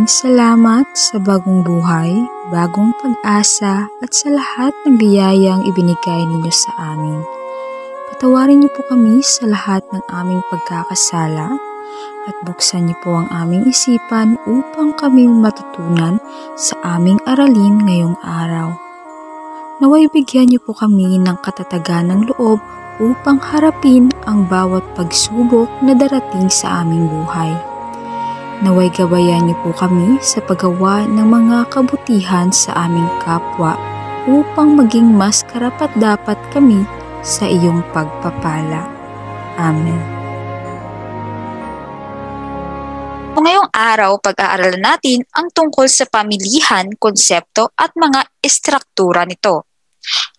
Maraming salamat sa bagong buhay, bagong pag-asa at sa lahat ng biyayang ibinigay ninyo sa amin. Patawarin niyo po kami sa lahat ng aming pagkakasala at buksan niyo po ang aming isipan upang kami matutunan sa aming aralin ngayong araw. Naway bigyan niyo po kami ng katatagan ng loob upang harapin ang bawat pagsubok na darating sa aming buhay. Naway gabayan niyo po kami sa paggawa ng mga kabutihan sa aming kapwa upang maging mas karapat-dapat kami sa iyong pagpapala. Amen. Ngayong araw, pag-aaralan natin ang tungkol sa pamilihan, konsepto at mga estruktura nito.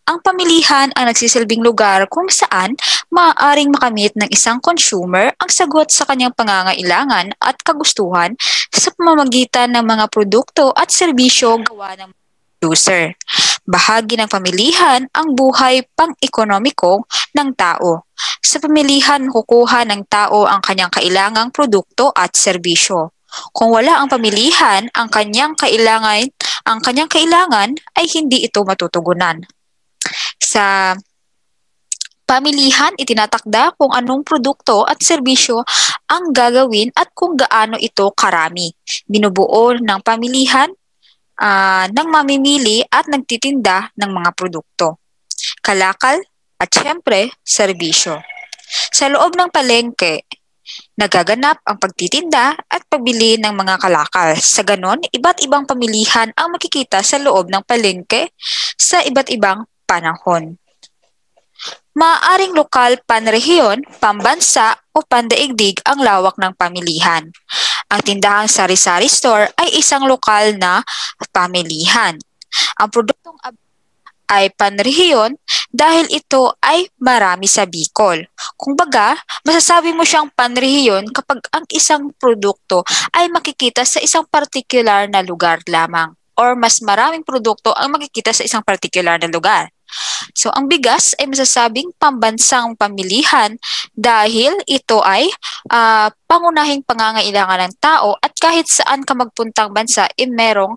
Ang pamilihan ang nagsisilbing lugar kung saan maaaring makamit ng isang consumer ang sagot sa kanyang pangangailangan at kagustuhan sa pamamagitan ng mga produkto at serbisyo gawa ng producer. Bahagi ng pamilihan ang buhay pang-ekonomiko ng tao. Sa pamilihan, kukuha ng tao ang kanyang kailangang produkto at serbisyo. Kung wala ang pamilihan, ang kanyang kailangan ay hindi ito matutugunan. Sa pamilihan, itinatakda kung anong produkto at serbisyo ang gagawin at kung gaano ito karami. Binubuo ng pamilihan ng mamimili at nagtitinda ng mga produkto, kalakal at syempre, serbisyo. Sa loob ng palengke, nagaganap ang pagtitinda at pagbili ng mga kalakal. Sa ganon, iba't ibang pamilihan ang makikita sa loob ng palengke sa iba't ibang panahon. Maaaring lokal, panrehiyon, pambansa o pandaigdig ang lawak ng pamilihan. Ang tindahang sari-sari store ay isang lokal na pamilihan. Ang produktong ay panrehiyon dahil ito ay marami sa Bicol. Kumbaga, masasabi mo siyang panrehiyon kapag ang isang produkto ay makikita sa isang particular na lugar lamang or mas maraming produkto ang makikita sa isang particular na lugar. So, ang bigas ay masasabing pambansang pamilihan dahil ito ay pangunahing pangangailangan ng tao at kahit saan ka magpuntang bansa, merong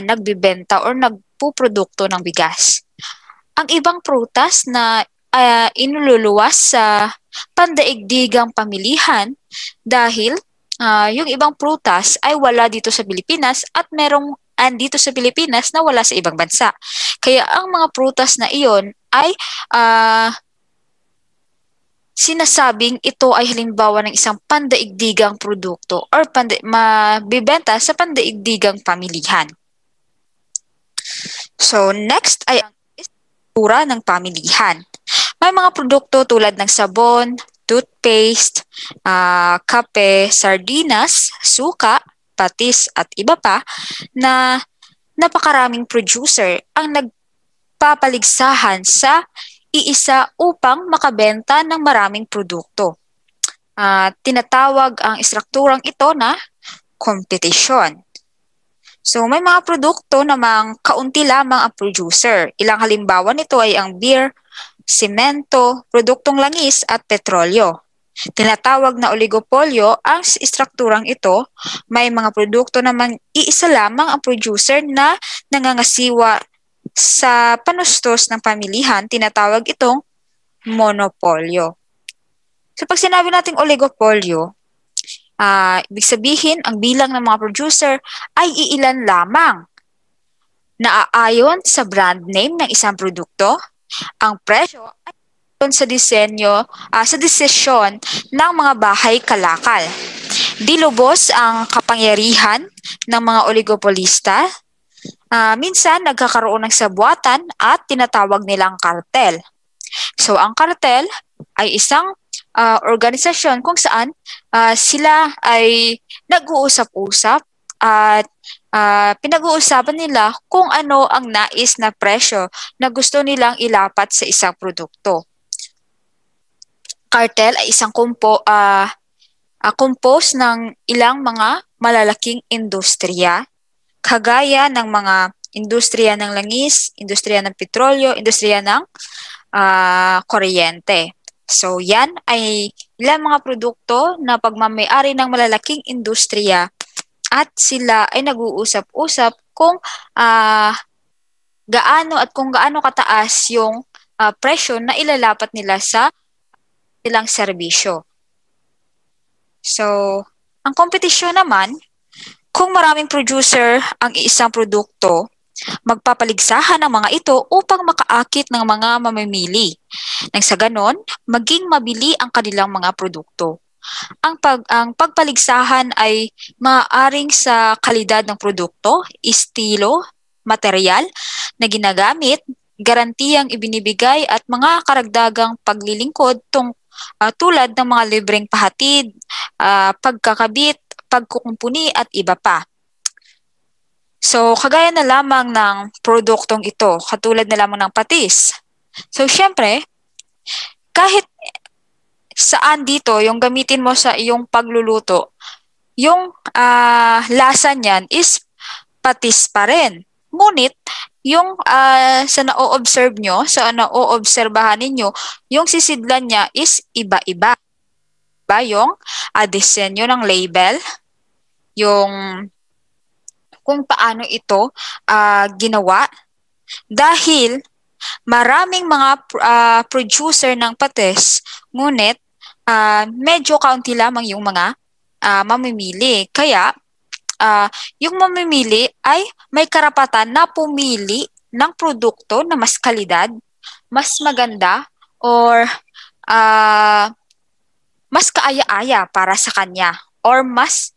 nagbibenta or nagpuprodukto ng bigas. Ang ibang prutas na inululuwas sa pandaigdigang pamilihan dahil yung ibang prutas ay wala dito sa Pilipinas at merong andito sa Pilipinas na wala sa ibang bansa. Kaya ang mga prutas na iyon ay sinasabing ito ay halimbawa ng isang pandaigdigang produkto or mabibenta sa pandaigdigang pamilihan. So next ay ang estruktura ng pamilihan. May mga produkto tulad ng sabon, toothpaste, kape, sardinas, suka, patis at iba pa na napakaraming producer ang nagpapaligsahan sa iisa upang makabenta ng maraming produkto. Tinatawag ang estrukturang ito na kompetisyon. So may mga produkto namang kaunti lamang ang producer. Ilang halimbawa nito ay ang beer, semento, produktong langis at petrolyo. Tinatawag na oligopolyo ang estrukturang ito. May mga produkto namang iisa lamang ang producer na nangangasiwa sa panustos ng pamilihan. Tinatawag itong monopolyo. So pag sinabi nating oligopolyo, ibig sabihin ang bilang ng mga producer ay iilan lamang. Naaayon sa brand name ng isang produkto, ang presyo ay sa disenyo, sa desisyon ng mga bahay kalakal. Di lubos ang kapangyarihan ng mga oligopolista. Minsan nagkakaroon ng sabuatan at tinatawag nilang kartel. So ang kartel ay isang organisasyon kung saan sila ay nag-uusap-usap at pinag-uusapan nila kung ano ang nais na presyo na gusto nilang ilapat sa isang produkto. Kartel ay isang compose ng ilang mga malalaking industriya, kagaya ng mga industriya ng langis, industriya ng petrolyo, industriya ng kuryente. So yan ay ilang mga produkto na pagmamay-ari ng malalaking industriya at sila ay nag-uusap-usap kung kung gaano kataas yung presyo na ilalapat nila sa ilang serbisyo. So, ang kompetisyon naman, kung maraming producer ang isang produkto, magpapaligsahan ang mga ito upang makaakit ng mga mamimili. Nang sa ganon, maging mabili ang kanilang mga produkto. Ang pagpaligsahan ay maaaring sa kalidad ng produkto, estilo, material na ginagamit, garantiyang ibinibigay at mga karagdagang paglilingkod tulad ng mga libreng pahatid, pagkakabit, pagkukumpuni at iba pa. So, kagaya na lamang ng produktong ito, katulad na lamang ng patis. So, syempre, kahit saan dito yung gamitin mo sa iyong pagluluto, yung lasa niyan is patis pa rin. Ngunit, yung sa na-o-observe nyo, sa na-o-obserbahan ninyo, yung sisidlan niya is iba-iba. Yung disenyo ng label, yung kung paano ito ginawa, dahil maraming mga producer ng patis, ngunit medyo kaunti lamang yung mga mamimili. Kaya, yung mamimili ay may karapatan na pumili ng produkto na mas kalidad, mas maganda, or mas kaaya-aya para sa kanya, or mas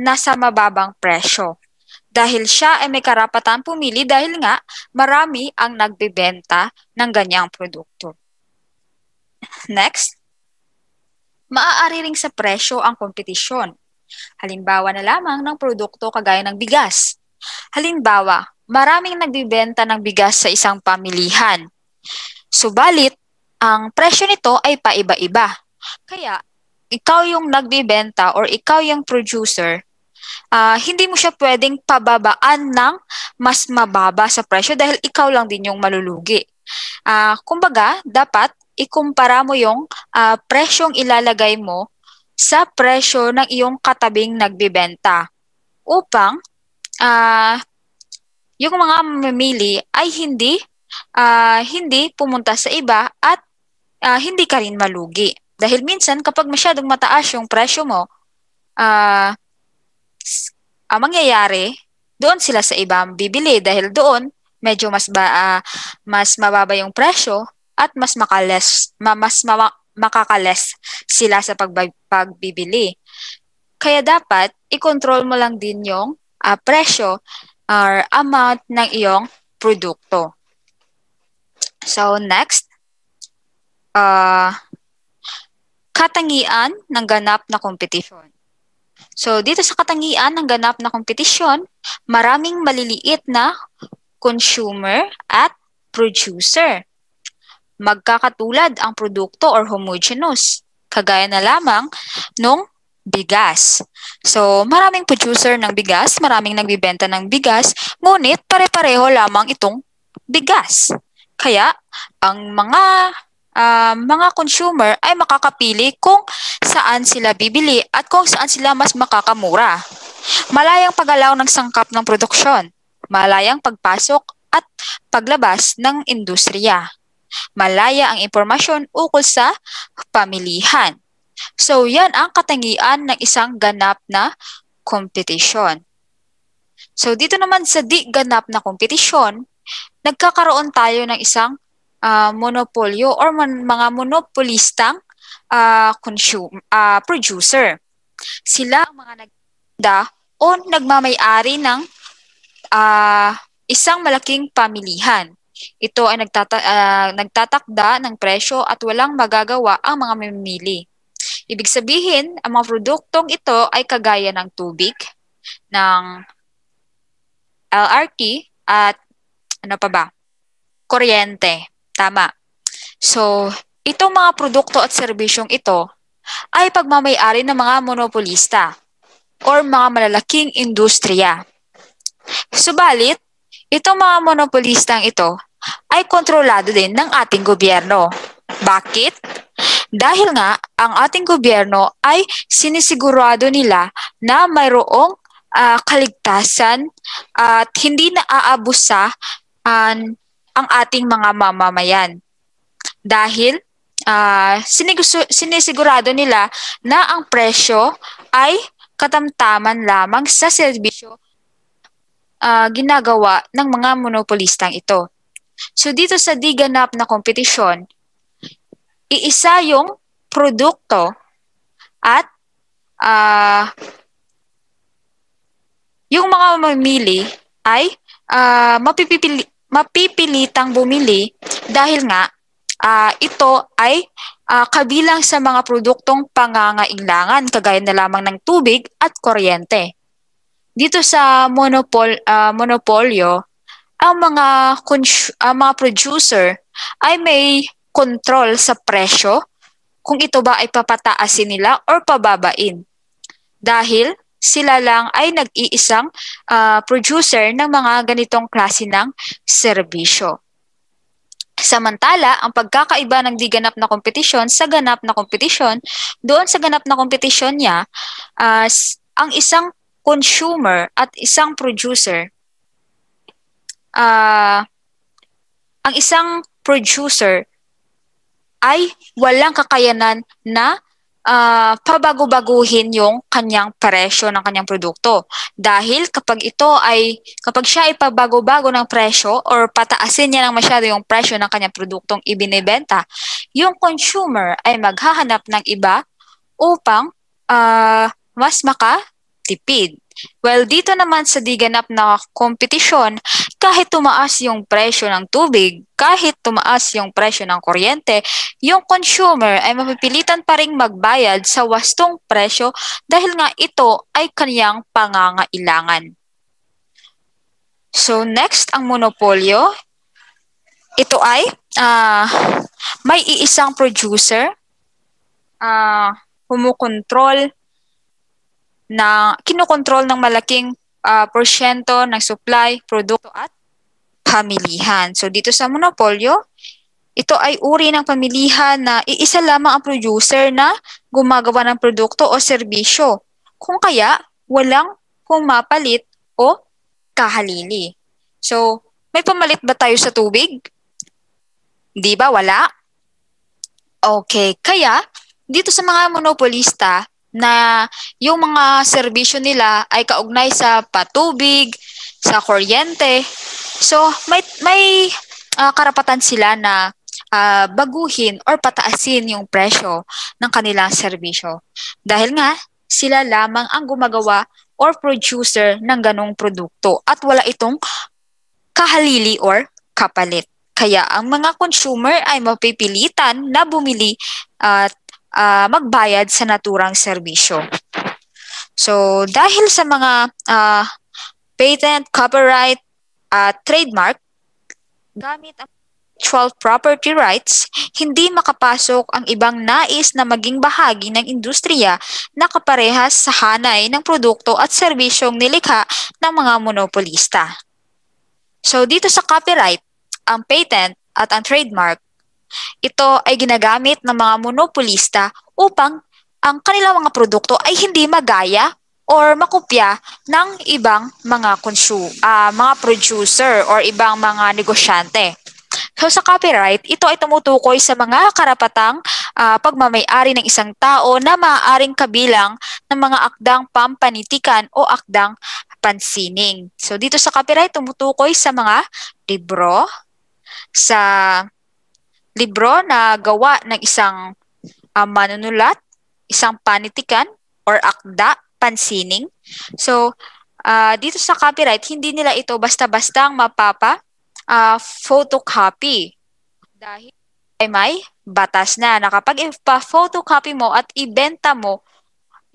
nasa mababang presyo. Dahil siya ay may karapatan pumili dahil nga marami ang nagbebenta ng ganyang produkto. Next, maaari ring sa presyo ang kompetisyon. Halimbawa na lamang ng produkto kagaya ng bigas. Halimbawa, maraming nagbebenta ng bigas sa isang pamilihan. Subalit, ang presyo nito ay paiba-iba. Kaya, ikaw yung nagbebenta or ikaw yung producer, hindi mo siya pwedeng pababaan ng mas mababa sa presyo dahil ikaw lang din yung malulugi. Kumbaga, dapat ikumpara mo yung presyong ilalagay mo sa presyo ng iyong katabing nagbebenta upang yung mga mamimili ay hindi pumunta sa iba at hindi ka rin malugi. Dahil minsan kapag masyadong mataas yung presyo mo, mangyayari, doon sila sa iba bibili dahil doon medyo mas mababa yung presyo at mas makakales sila sa pagbibili. Kaya dapat i-control mo lang din yung presyo or amount ng iyong produkto. So next, katangian ng ganap na kompetisyon. So, dito sa katangian ng ganap na kompetisyon, maraming maliliit na consumer at producer. Magkakatulad ang produkto or homogeneous, kagaya na lamang nung bigas. So, maraming producer ng bigas, maraming nagbibenta ng bigas, ngunit pare-pareho lamang itong bigas. Kaya, ang mga consumer ay makakapili kung saan sila bibili at kung saan sila mas makakamura. Malayang paggalaw ng sangkap ng produksyon, malayang pagpasok at paglabas ng industriya. Malaya ang impormasyon ukol sa pamilihan. So, yan ang katangian ng isang ganap na kompetisyon. So, dito naman sa di ganap na kompetisyon, nagkakaroon tayo ng isang monopolyo or mga monopolistang producer. Sila ang mga nagda o nagmamay-ari ng isang malaking pamilihan. Ito ay nagtatakda ng presyo at walang magagawa ang mga mamimili. Ibig sabihin, ang mga produktong ito ay kagaya ng tubig, ng LRT at ano pa ba? Kuryente. Tama. So, itong mga produkto at serbisyong ito ay pagmamay-ari ng mga monopolista or mga malalaking industriya. Subalit, itong mga monopolistang ito ay kontrolado din ng ating gobyerno. Bakit? Dahil nga, ang ating gobyerno ay sinisigurado nila na mayroong kaligtasan at hindi na aabusa ang ating mga mamamayan. Dahil sinisigurado nila na ang presyo ay katamtaman lamang sa serbisyo ginagawa ng mga monopolistang ito. So dito sa di ganap na kompetisyon, iisa yung produkto at yung mga mamimili ay mapipilitang bumili dahil nga ito ay kabilang sa mga produktong pangangailangan kagaya na lamang ng tubig at kuryente. Dito sa monopolyo, ang mga producer ay may control sa presyo kung ito ba ay papataasin nila or pababain. Dahil sila lang ay nag-iisang producer ng mga ganitong klase ng serbisyo. Samantala, ang pagkakaiba ng di ganap na kompetisyon sa ganap na kompetisyon, doon sa ganap na kompetisyon niya, ang isang consumer at isang producer, ang isang producer ay walang kakayanan na pabago-baguhin yung kanyang presyo ng kanyang produkto. Dahil kapag siya ay pabago-bago ng presyo or pataasin niya ng masyado yung presyo ng kanyang produktong ibinebenta, yung consumer ay maghahanap ng iba upang mas makatipid. Well, dito naman sa di ganap na kompetisyon, kahit tumaas yung presyo ng tubig, kahit tumaas yung presyo ng kuryente, yung consumer ay mapipilitan pa ring magbayad sa wastong presyo dahil nga ito ay kaniyang pangangailangan. So next, ang monopolyo. Ito ay may iisang producer, kinokontrol ng malaking porsyento ng supply, produkto at pamilihan. So dito sa monopolyo, ito ay uri ng pamilihan na iisa lamang ang producer na gumagawa ng produkto o serbisyo. Kung kaya, walang pumapalit o kahalili. So, may pamalit ba tayo sa tubig? Di ba? Wala? Okay. Kaya, dito sa mga monopolista, na yung mga serbisyo nila ay kaugnay sa patubig, sa kuryente. So, may karapatan sila na baguhin or pataasin yung presyo ng kanilang serbisyo. Dahil nga, sila lamang ang gumagawa or producer ng ganong produkto at wala itong kahalili or kapalit. Kaya ang mga consumer ay mapipilitan na bumili at magbayad sa naturang serbisyo. So, dahil sa mga patent, copyright, trademark, gamit ang intellectual property rights, hindi makapasok ang ibang nais na maging bahagi ng industriya na kaparehas sa hanay ng produkto at serbisyong nilikha ng mga monopolista. So, dito sa copyright, ang patent at ang trademark, ito ay ginagamit ng mga monopolista upang ang kanilang mga produkto ay hindi magaya or makopya ng ibang mga mga producer or ibang mga negosyante. So sa copyright, ito ay tumutukoy sa mga karapatang pagmamay-ari ng isang tao na maaaring kabilang ng mga akdang pampanitikan o akdang pansining. So dito sa copyright, tumutukoy sa mga libro, na gawa ng isang manunulat, isang panitikan, or akda, pansining. So, dito sa copyright, hindi nila ito basta-bastang photocopy. Dahil ay may batas na kapag ipa-photocopy mo at ibenta mo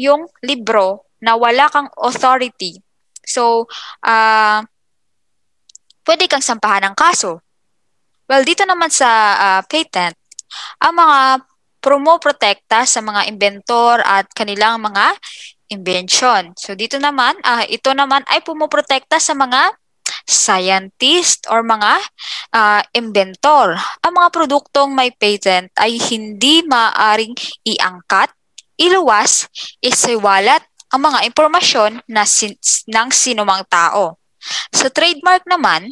yung libro na wala kang authority, so, pwede kang sampahan ng kaso. Well, dito naman sa patent, ang mga promoprotekta sa mga inventor at kanilang mga invention. So dito naman, ito naman ay pumoprotekta sa mga scientist or mga inventor. Ang mga produktong may patent ay hindi maaaring iangkat, iluwas, isiwalat ang mga impormasyon ng sinumang tao. Sa trademark naman,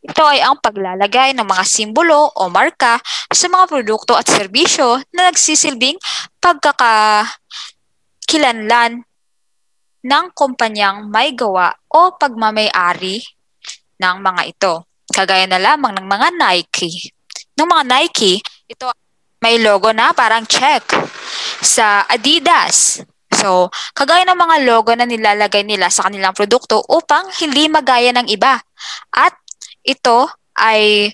ito ay ang paglalagay ng mga simbolo o marka sa mga produkto at serbisyo na nagsisilbing pagkakakilanlan ng kumpanyang may gawa o pagmamay-ari ng mga ito. Kagaya na lamang ng mga Nike. Ng mga Nike, ito may logo na parang check. Sa Adidas, so kagaya ng mga logo na nilalagay nila sa kanilang produkto upang hindi magaya ng iba. At ito ay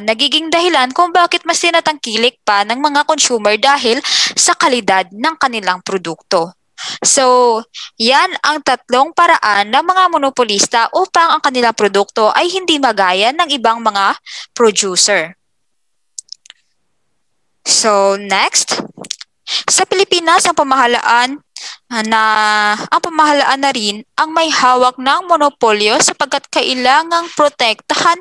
nagiging dahilan kung bakit mas tinatangkilik pa ng mga consumer dahil sa kalidad ng kanilang produkto. So, yan ang tatlong paraan ng mga monopolista upang ang kanilang produkto ay hindi magaya ng ibang mga producer. So, next. Sa Pilipinas, ang pamahalaan na rin ang may hawak ng monopolyo sapagkat kailangang protektahan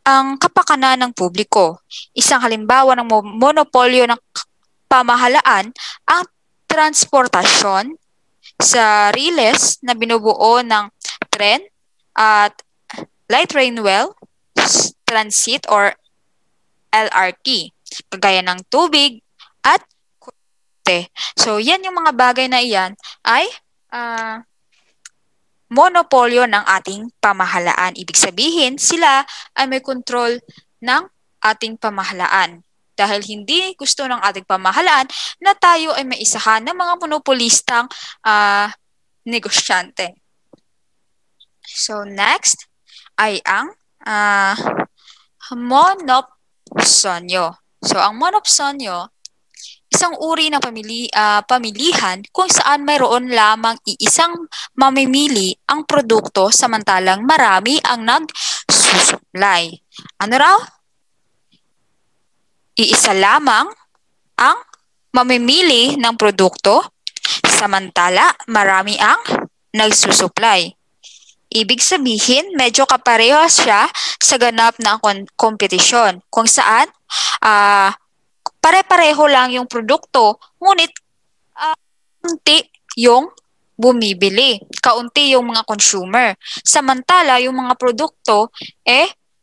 ang kapakanan ng publiko. Isang halimbawa ng monopolyo ng pamahalaan ang transportasyon sa riles na binubuo ng tren at light railway transit or LRT, kagaya ng tubig at kuryente. So, yan yung mga bagay na iyan ay monopolyo ng ating pamahalaan. Ibig sabihin, sila ay may kontrol ng ating pamahalaan. Dahil hindi gusto ng ating pamahalaan na tayo ay maisahan ng mga monopolistang negosyante. So, next ay ang monopsonyo. So, ang monopsonyo, isang uri ng pamilihan kung saan mayroon lamang iisang mamimili ang produkto samantalang marami ang nagsusupply. Ano raw? Iisa lamang ang mamimili ng produkto samantala marami ang nagsusupply. Ibig sabihin, medyo kapareho siya sa ganap na kompetisyon kung saan pare-pareho lang yung produkto, ngunit kaunti yung bumibili, kaunti yung mga consumer. Samantala, yung mga produkto,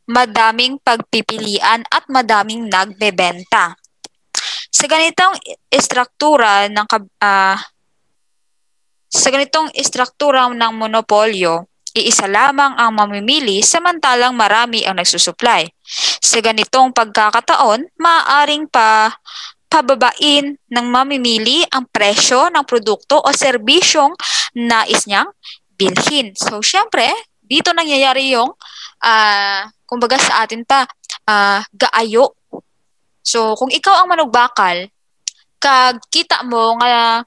madaming pagpipilian at madaming nagbebenta. Sa ganitong istruktura ng monopolyo, iisa lamang ang mamimili samantalang marami ang nagsusupply. Sa ganitong pagkakataon, maaaring pababain ng mamimili ang presyo ng produkto o serbisyong nais niyang bilhin. So, syempre, dito nangyayari yung kumbaga sa atin pa, gaayo. So, kung ikaw ang manugbakal, kita mo nga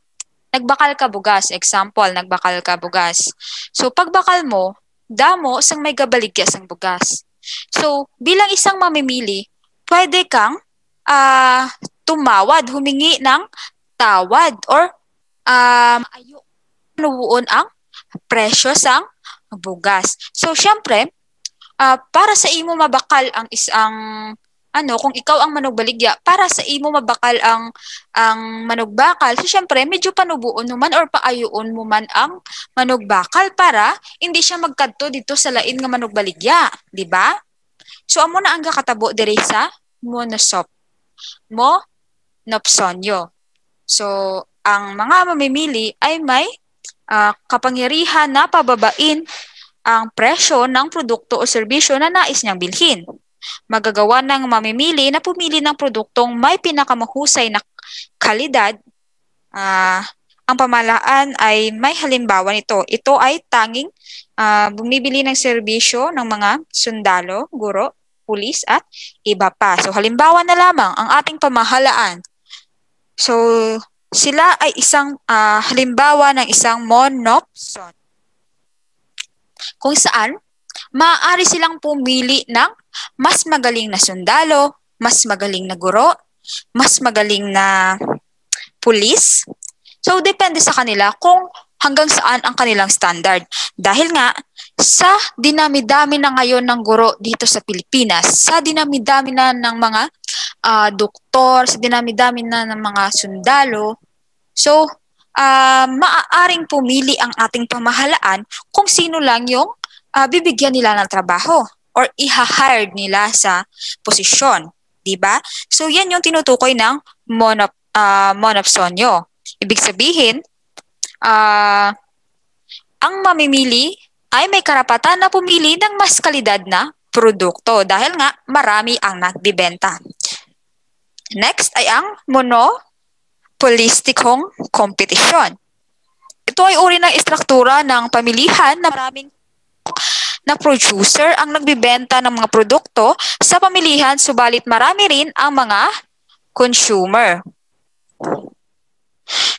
nagbakal ka bugas. Example, nagbakal ka bugas. So, pagbakal mo, damo sang may gabaligya sang bugas. So, bilang isang mamimili, pwede kang tumawad, humingi ng tawad or nuon ang presyo sang bugas. So, syempre, para sa imo mabakal ang isang kung ikaw ang manugbaligya, para sa imo mabakal ang manugbakal, so syempre medyo panubuon mo man or paayuon mo man ang manugbakal para hindi siya magkadto dito sa lain nga manugbaligya, di ba? So amo na ang kakatabo diri sa monopsonyo. So ang mga mamimili ay may kapangyarihan na pababain ang presyo ng produkto o serbisyo na nais niyang bilhin. Magagawa ng mamimili na pumili ng produktong may pinakamahusay na kalidad. Ang pamahalaan ay may halimbawa nito. Ito ay tanging bumibili ng serbisyo ng mga sundalo, guro, pulis at iba pa. So halimbawa na lamang ang ating pamahalaan. So sila ay isang halimbawa ng isang monopson kung saan maaari silang pumili ng mas magaling na sundalo, mas magaling na guro, mas magaling na pulis. So, depende sa kanila kung hanggang saan ang kanilang standard. Dahil nga, Sa dinami-dami na ngayon ng guro dito sa Pilipinas, sa dinami-dami na ng mga doktor, sa dinami-dami na ng mga sundalo, so maaaring pumili ang ating pamahalaan kung sino lang yung bibigyan nila ng trabaho or iha-hire nila sa posisyon, 'di ba? So yan yung tinutukoy ng monopsonyo. Ibig sabihin, ang mamimili ay may karapatan na pumili ng mas kalidad na produkto dahil nga marami ang nagbibenta. Next ay ang monopolistikong kompetisyon. Ito ay uri ng istruktura ng pamilihan na maraming na producer ang nagbibenta ng mga produkto sa pamilihan subalit marami rin ang mga consumer.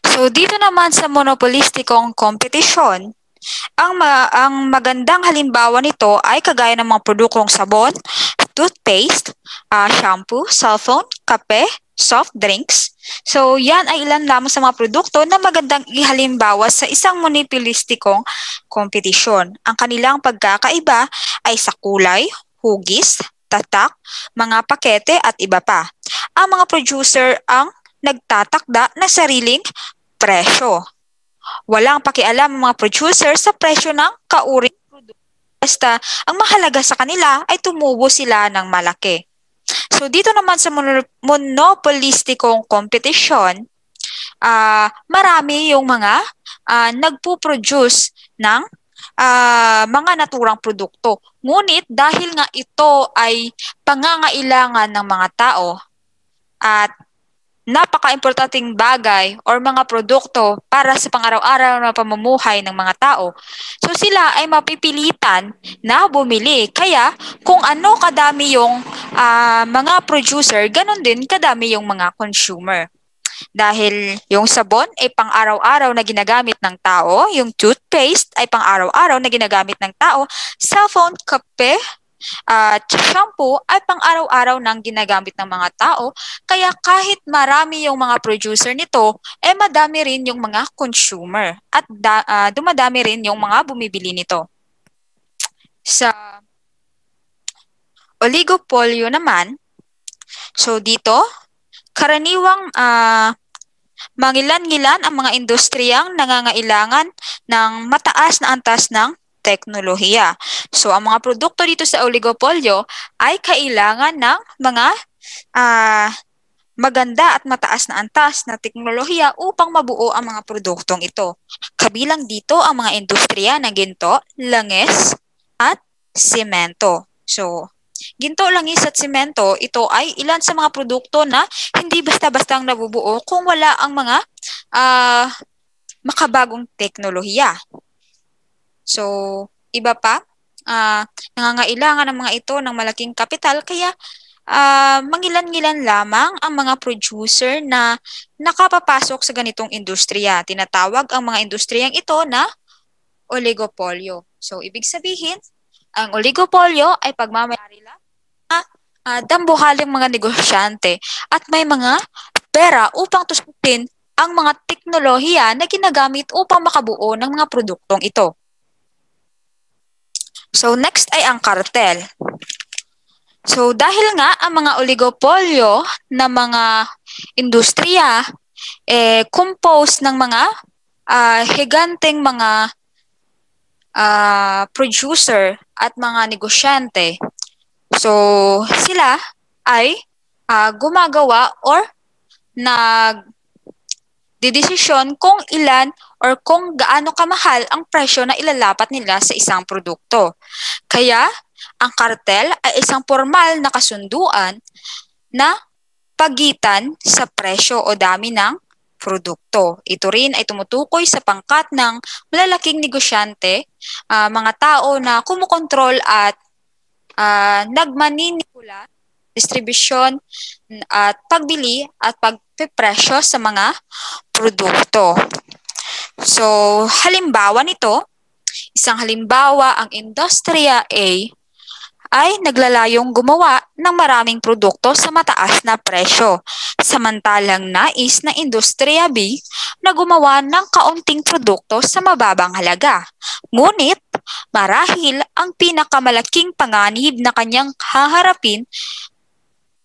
So dito naman sa monopolistikong kompetisyon, ang magandang halimbawa nito ay kagaya ng mga produktong sabon, toothpaste, shampoo, cellphone, kape, soft drinks. So yan ay ilan lamang sa mga produkto na magandang ihalimbawa sa isang monopolistikong kompetisyon. Ang kanilang pagkakaiba ay sa kulay, hugis, tatak, mga pakete at iba pa. Ang mga producer ang nagtatakda ng sariling presyo. Walang pakialam ang mga producer sa presyo ng kauring produkto. Basta ang mahalaga sa kanila ay tumubo sila ng malaki. So dito naman sa monopolistikong kompetisyon, marami yung mga nagpo-produce ng mga naturang produkto. Ngunit dahil nga ito ay pangangailangan ng mga tao at napaka-importanting bagay or mga produkto para sa pang-araw-araw na pamumuhay ng mga tao. So sila ay mapipilitan na bumili. Kaya kung ano kadami yung mga producer, ganun din kadami yung mga consumer. Dahil yung sabon ay pang-araw-araw na ginagamit ng tao, yung toothpaste ay pang-araw-araw na ginagamit ng tao, cellphone, kape, at shampoo ay pang-araw-araw nang ginagamit ng mga tao. Kaya kahit marami yung mga producer nito, madami rin yung mga consumer at dumadami rin yung mga bumibili nito. Sa oligopolyo naman, so dito, karaniwang mangilan-ngilan ang mga industriyang nangangailangan ng mataas na antas ng teknolohiya. So, ang mga produkto dito sa oligopolyo ay kailangan ng mga maganda at mataas na antas na teknolohiya upang mabuo ang mga produktong ito. Kabilang dito ang mga industriya ng ginto, langis, at semento. So, ginto, langis at semento, ito ay ilan sa mga produkto na hindi basta-bastang nabubuo kung wala ang mga makabagong teknolohiya. So, iba pa, nangangailangan ng mga ito ng malaking kapital kaya mangilan-ngilan lamang ang mga producer na nakapapasok sa ganitong industriya. Tinatawag ang mga industriyang ito na oligopolyo. So, ibig sabihin, ang oligopolyo ay pagmamayari lang dambuhaling mga negosyante at may mga pera upang tustusin ang mga teknolohiya na ginagamit upang makabuo ng mga produktong ito. So next ay ang kartel. So dahil nga ang mga oligopolyo na mga industriya composed ng mga higanteng mga producer at mga negosyante. So sila ay gumagawa or nagdedesisyon kung ilan or kung gaano kamahal ang presyo na ilalapat nila sa isang produkto. Kaya, ang kartel ay isang formal na kasunduan na pagitan sa presyo o dami ng produkto. Ito rin ay tumutukoy sa pangkat ng malalaking negosyante, mga tao na kumukontrol at nagmaninipula, distribusyon at pagbili at pagpipresyo sa mga produkto. So, halimbawa nito, isang halimbawa ang Industriya A ay naglalayong gumawa ng maraming produkto sa mataas na presyo, samantalang nais ng Industriya B na gumawa ng kaunting produkto sa mababang halaga. Ngunit, marahil ang pinakamalaking panganib na kanyang haharapin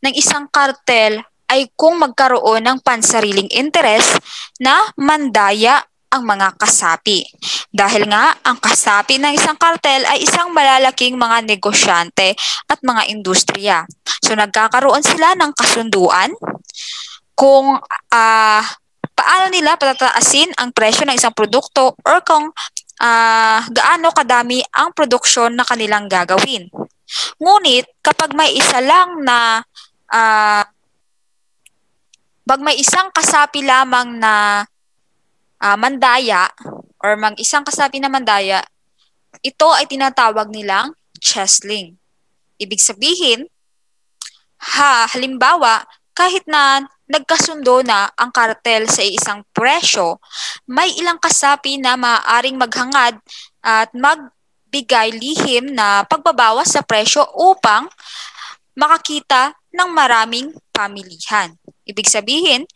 ng isang kartel ay kung magkaroon ng pansariling interes na mandaya ang mga kasapi. Dahil nga, ang kasapi ng isang kartel ay isang malalaking mga negosyante at mga industriya. So nagkakaroon sila ng kasunduan kung paano nila patataasin ang presyo ng isang produkto or kung gaano kadami ang produksyon na kanilang gagawin. Ngunit kapag may isa lang na may isang kasapi lamang na mandaya or isang kasapi na mandaya, ito ay tinatawag nilang chesling. Ibig sabihin, halimbawa, kahit na nagkasundo na ang kartel sa isang presyo, may ilang kasapi na maaaring maghangad at magbigay lihim na pagbabawas sa presyo upang makakita ng maraming pamilihan. Ibig sabihin,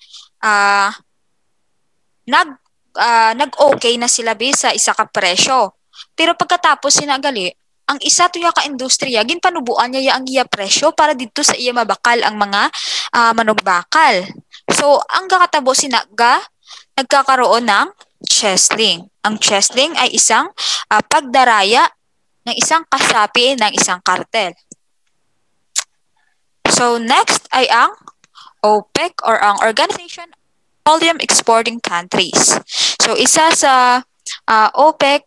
nag-okay na sila sa isa ka presyo. Pero pagkatapos sinagali, ang isa tuya ka industriya, ginpanubuan niya ang iya presyo para dito sa iya mabakal ang mga manugbakal. So, ang kakatabo nagkakaroon ng chesling. Ang chesling ay isang pagdaraya ng isang kasapi ng isang kartel. So, next ay ang OPEC or ang Organization of Petroleum Exporting Countries. So, isa sa OPEC,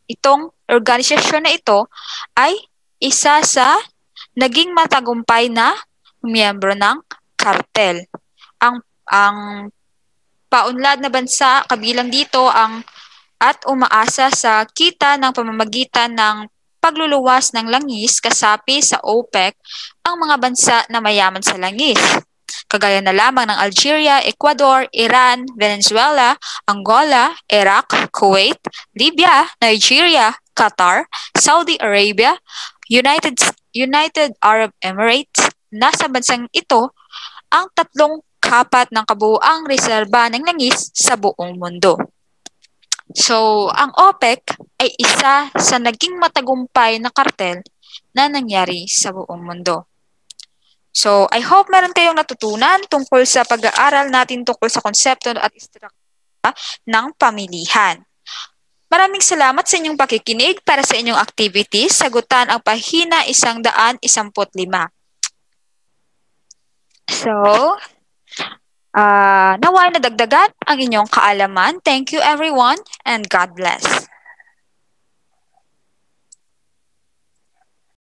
itong organisasyon na ito ay isa sa naging matagumpay na miyembro ng kartel. Ang paunlad na bansa kabilang dito at umaasa sa kita ng pamamagitan ng pagluluwas ng langis kasapi sa OPEC ang mga bansa na mayaman sa langis, kagaya na lamang ng Algeria, Ecuador, Iran, Venezuela, Angola, Iraq, Kuwait, Libya, Nigeria, Qatar, Saudi Arabia, United Arab Emirates. Nasa bansang ito ang 3/4 ng kabuuang reserba ng langis sa buong mundo. So, ang OPEC ay isa sa naging matagumpay na kartel na nangyari sa buong mundo. So, I hope meron kayong natutunan tungkol sa pag-aaral natin tungkol sa konsepto at istruktura ng pamilihan. Maraming salamat sa inyong pakikinig. Para sa inyong activities, sagutan ang pahina 115. So, naway nadagdagan ang inyong kaalaman. Thank you everyone and God bless.